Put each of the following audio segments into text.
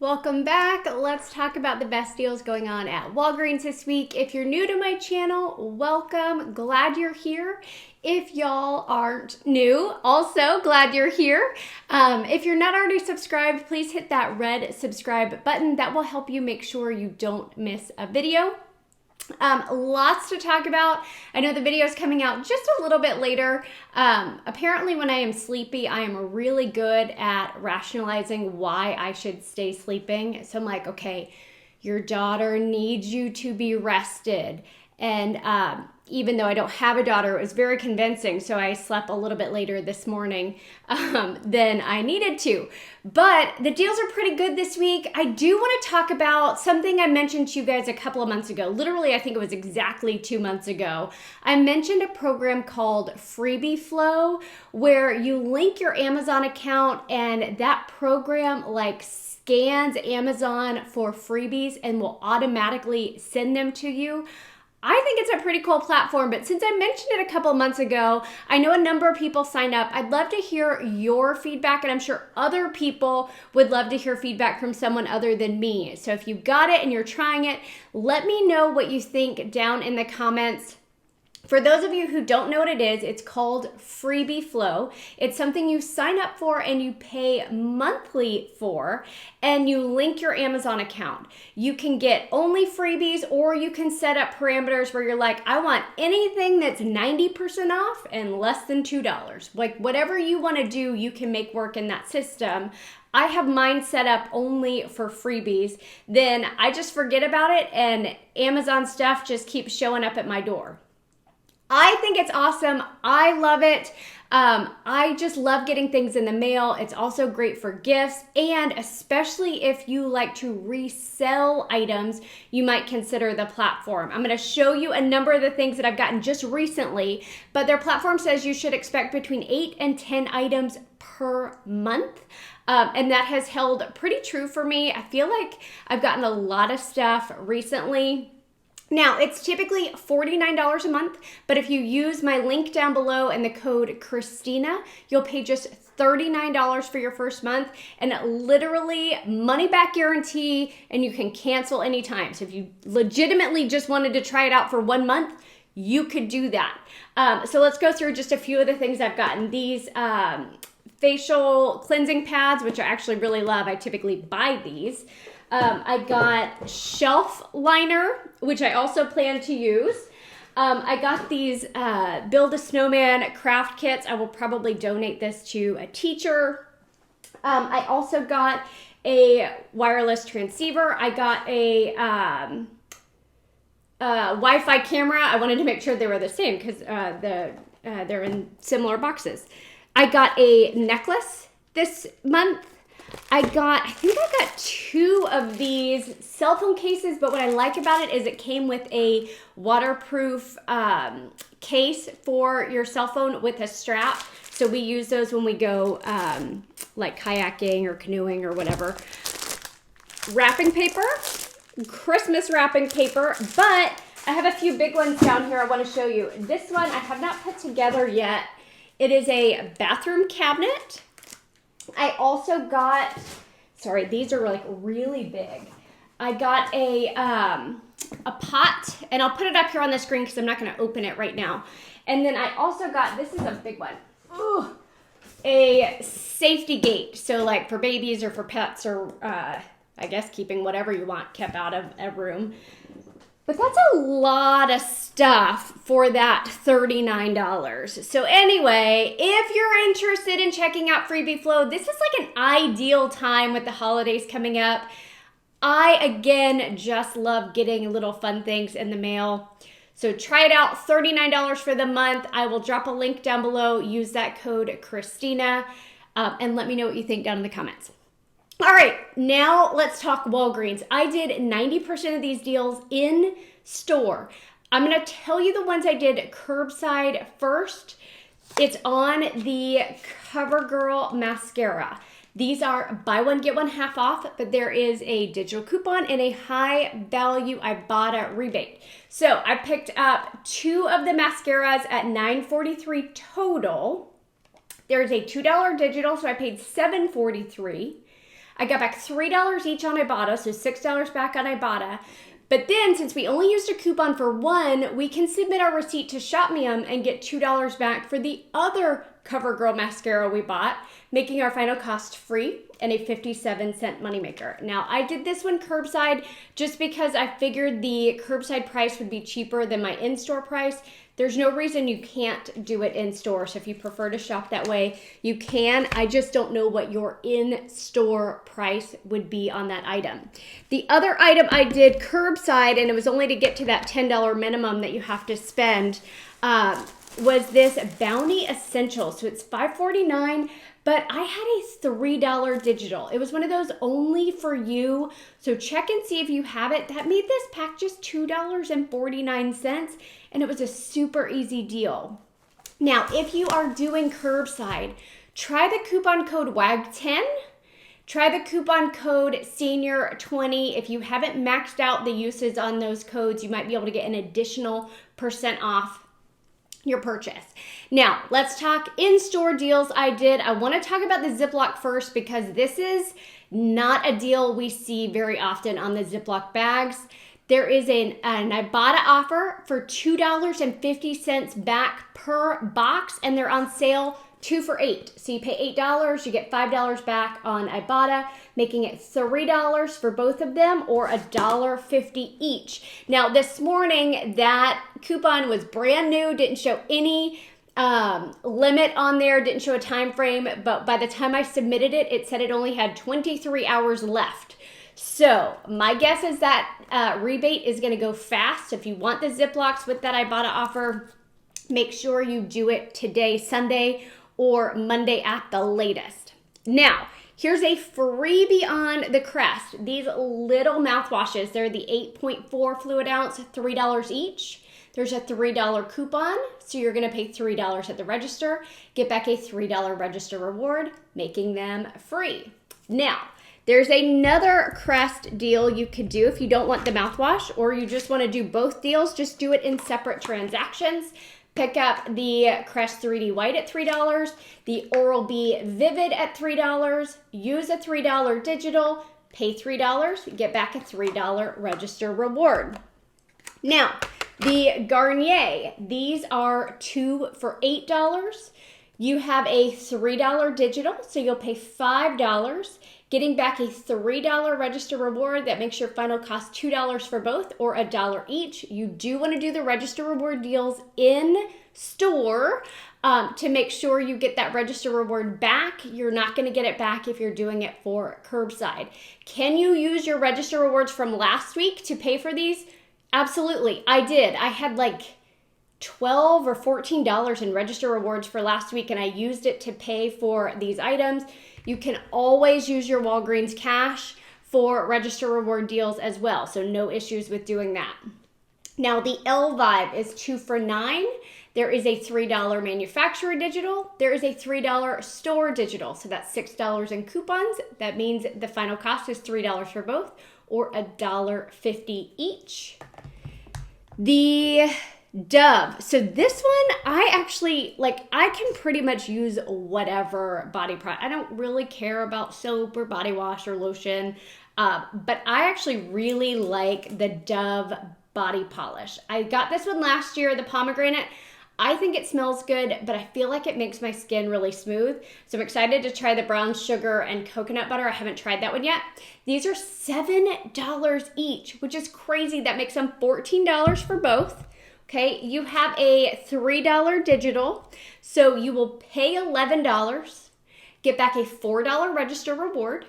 Welcome back. Let's talk about the best deals going on at Walgreens this week. If you're new to my channel, welcome. Glad you're here. If y'all aren't new, also glad you're here. If you're not already subscribed, please hit that red subscribe button. That will help you make sure you don't miss a video. Lots to talk about. I know the video is coming out just a little bit later. Apparently when I am sleepy, I am really good at rationalizing why I should stay sleeping. So I'm like, okay, your daughter needs you to be rested. And even though I don't have a daughter, it was very convincing. So I slept a little bit later this morning than I needed to. But the deals are pretty good this week. I do want to talk about something I mentioned to you guys a couple of months ago. Literally, I think it was exactly 2 months ago. I mentioned a program called Freebie Flow where you link your Amazon account and that program scans Amazon for freebies and will automatically send them to you. I think it's a pretty cool platform, but since I mentioned it a couple months ago, I know a number of people signed up. I'd love to hear your feedback, and I'm sure other people would love to hear feedback from someone other than me. So if you got it and you're trying it, let me know what you think down in the comments. For those of you who don't know what it is, it's called Freebie Flow. It's something you sign up for and you pay monthly for, and you link your Amazon account. You can get only freebies, or you can set up parameters where you're like, I want anything that's 90% off and less than $2. Like whatever you want to do, you can make work in that system. I have mine set up only for freebies. Then I just forget about it and Amazon stuff just keeps showing up at my door. I think it's awesome. I love it. I just love getting things in the mail. It's also great for gifts, and especially if you like to resell items, you might consider the platform. I'm going to show you a number of the things that I've gotten just recently, but their platform says you should expect between 8 and 10 items per month. And that has held pretty true for me. I feel like I've gotten a lot of stuff recently. Now, it's typically $49 a month, but if you use my link down below and the code Christina, you'll pay just $39 for your first month, and literally money back guarantee, and you can cancel anytime. So if you legitimately just wanted to try it out for 1 month, you could do that. So let's go through just a few of the things I've gotten. These facial cleansing pads, which I actually really love. I typically buy these. I got shelf liner, which I also plan to use. I got these Build a Snowman craft kits. I will probably donate this to a teacher. I also got a wireless transceiver. I got a Wi-Fi camera. I wanted to make sure they were the same because they're in similar boxes. I got a necklace this month. I think I got 2 of these cell phone cases, but what I like about it is it came with a waterproof case for your cell phone with a strap. So we use those when we go like kayaking or canoeing or whatever. Wrapping paper, Christmas wrapping paper, but I have a few big ones down here I want to show you. This one I have not put together yet. It is a bathroom cabinet. I also got, sorry, these are like really big. I got a pot, and I'll put it up here on the screen because I'm not going to open it right now. And then I also got, this is a big one, a safety gate. So like for babies or for pets or I guess keeping whatever you want kept out of a room. But that's a lot of stuff for that $39. So anyway, if you're interested in checking out Freebie Flow, this is like an ideal time with the holidays coming up. I, again, just love getting little fun things in the mail. So try it out, $39 for the month. I will drop a link down below. Use that code Christina, and let me know what you think down in the comments. All right, now let's talk Walgreens. I did 90% of these deals in store. I'm going to tell you the ones I did curbside first. It's on the CoverGirl mascara. These are buy one, get one half off, but there is a digital coupon and a high value Ibotta rebate. So I picked up 2 of the mascaras at $9.43 total. There's a $2 digital, so I paid $7.43. I got back $3 each on Ibotta, so $6 back on Ibotta. But then, since we only used a coupon for one, we can submit our receipt to ShopMeum and get $2 back for the other CoverGirl mascara we bought, making our final cost free and a 57-cent moneymaker. Now, I did this one curbside just because I figured the curbside price would be cheaper than my in-store price. There's no reason you can't do it in store. So if you prefer to shop that way, you can. I just don't know what your in-store price would be on that item. The other item I did curbside, and it was only to get to that $10 minimum that you have to spend, was this Bounty Essential. So it's $5.49, but I had a $3 digital. It was one of those only for you. So check and see if you have it. That made this pack just $2.49, and it was a super easy deal. Now, if you are doing curbside, try the coupon code WAG10. Try the coupon code SENIOR20. If you haven't maxed out the uses on those codes, you might be able to get an additional % off your purchase. Now, let's talk in-store deals I did. I want to talk about the Ziploc first because this is not a deal we see very often on the Ziploc bags. There is an Ibotta offer for $2.50 back per box, and they're on sale 2 for $8. So you pay $8, you get $5 back on Ibotta, making it $3 for both of them, or $1.50 each. Now this morning, that coupon was brand new, didn't show any limit on there, didn't show a time frame, but by the time I submitted it, it said it only had 23 hours left. So my guess is that rebate is going to go fast. If you want the Ziplocs with that Ibotta offer, make sure you do it today, Sunday, or Monday at the latest. Now, here's a freebie on the Crest. These little mouthwashes, they're the 8.4 fluid ounce, $3 each. There's a $3 coupon, so you're gonna pay $3 at the register, get back a $3 register reward, making them free. Now, there's another Crest deal you could do if you don't want the mouthwash, or you just wanna do both deals, just do it in separate transactions. Pick up the Crest 3D White at $3, the Oral-B Vivid at $3, use a $3 digital, pay $3, get back a $3 register reward. Now, the Garnier, these are 2 for $8. You have a $3 digital, so you'll pay $5, getting back a $3 register reward. That makes your final cost $2 for both, or $1 each. You do want to do the register reward deals in store to make sure you get that register reward back. You're not going to get it back if you're doing it for curbside. Can you use your register rewards from last week to pay for these? Absolutely, I did. I had like $12 or $14 in register rewards for last week, and I used it to pay for these items. You can always use your Walgreens cash for register reward deals as well, so no issues with doing that. Now, the L Vibe is 2 for $9. There is a $3 manufacturer digital. There is a $3 store digital, so that's $6 in coupons. That means the final cost is $3 for both, or $1.50 each. The Dove. So this one, I actually, I can pretty much use whatever body product. I don't really care about soap or body wash or lotion, but I actually really like the Dove body polish. I got this one last year, the pomegranate. I think it smells good, but I feel like it makes my skin really smooth. So I'm excited to try the brown sugar and coconut butter. I haven't tried that one yet. These are $7 each, which is crazy. That makes them $14 for both. Okay, you have a $3 digital, so you will pay $11, get back a $4 register reward.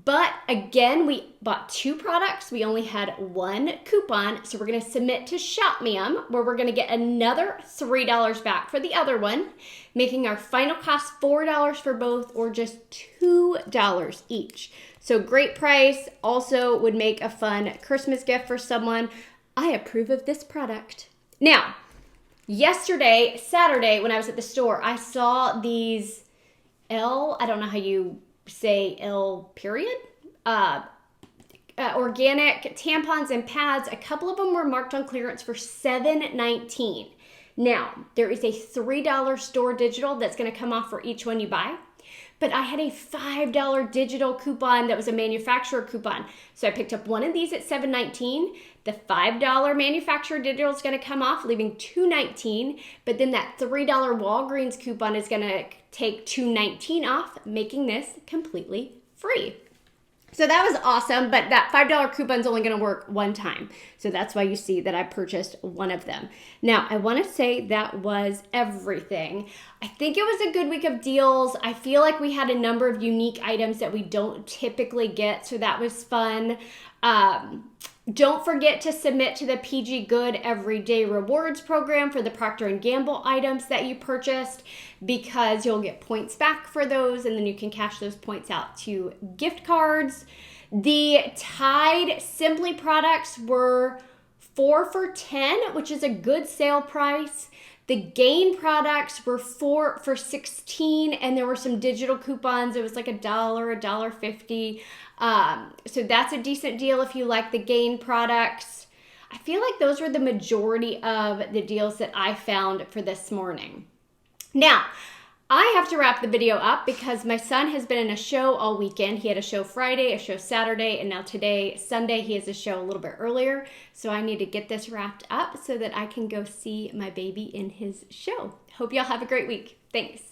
But again, we bought 2 products. We only had 1 coupon, so we're gonna submit to ShopMeum, where we're gonna get another $3 back for the other one, making our final cost $4 for both, or just $2 each. So great price, also would make a fun Christmas gift for someone. I approve of this product. Now, yesterday, Saturday, when I was at the store, I saw these I don't know how you say L period, organic tampons and pads. A couple of them were marked on clearance for $7.19. Now, there is a $3 store digital that's going to come off for each one you buy. but I had a $5 digital coupon that was a manufacturer coupon. So I picked up one of these at $7.19. The $5 manufacturer digital is going to come off, leaving $2.19, but then that $3 Walgreens coupon is going to take $2.19 off, making this completely free. So that was awesome, but that $5 coupon is only going to work one time. So that's why you see that I purchased one of them. Now, I want to say that was everything. I think it was a good week of deals. I feel like we had a number of unique items that we don't typically get, so that was fun. Don't forget to submit to the PG Good Everyday Rewards program for the Procter & Gamble items that you purchased, because you'll get points back for those, and then you can cash those points out to gift cards. The Tide Simply products were 4 for $10, which is a good sale price. The Gain products were 4 for $16, and there were some digital coupons. It was like $1, $1.50. So that's a decent deal if you like the Gain products. I feel like those were the majority of the deals that I found for this morning. Now, I have to wrap the video up because my son has been in a show all weekend. He had a show Friday, a show Saturday, and now today, Sunday, he has a show a little bit earlier. So I need to get this wrapped up so that I can go see my baby in his show. Hope y'all have a great week. Thanks.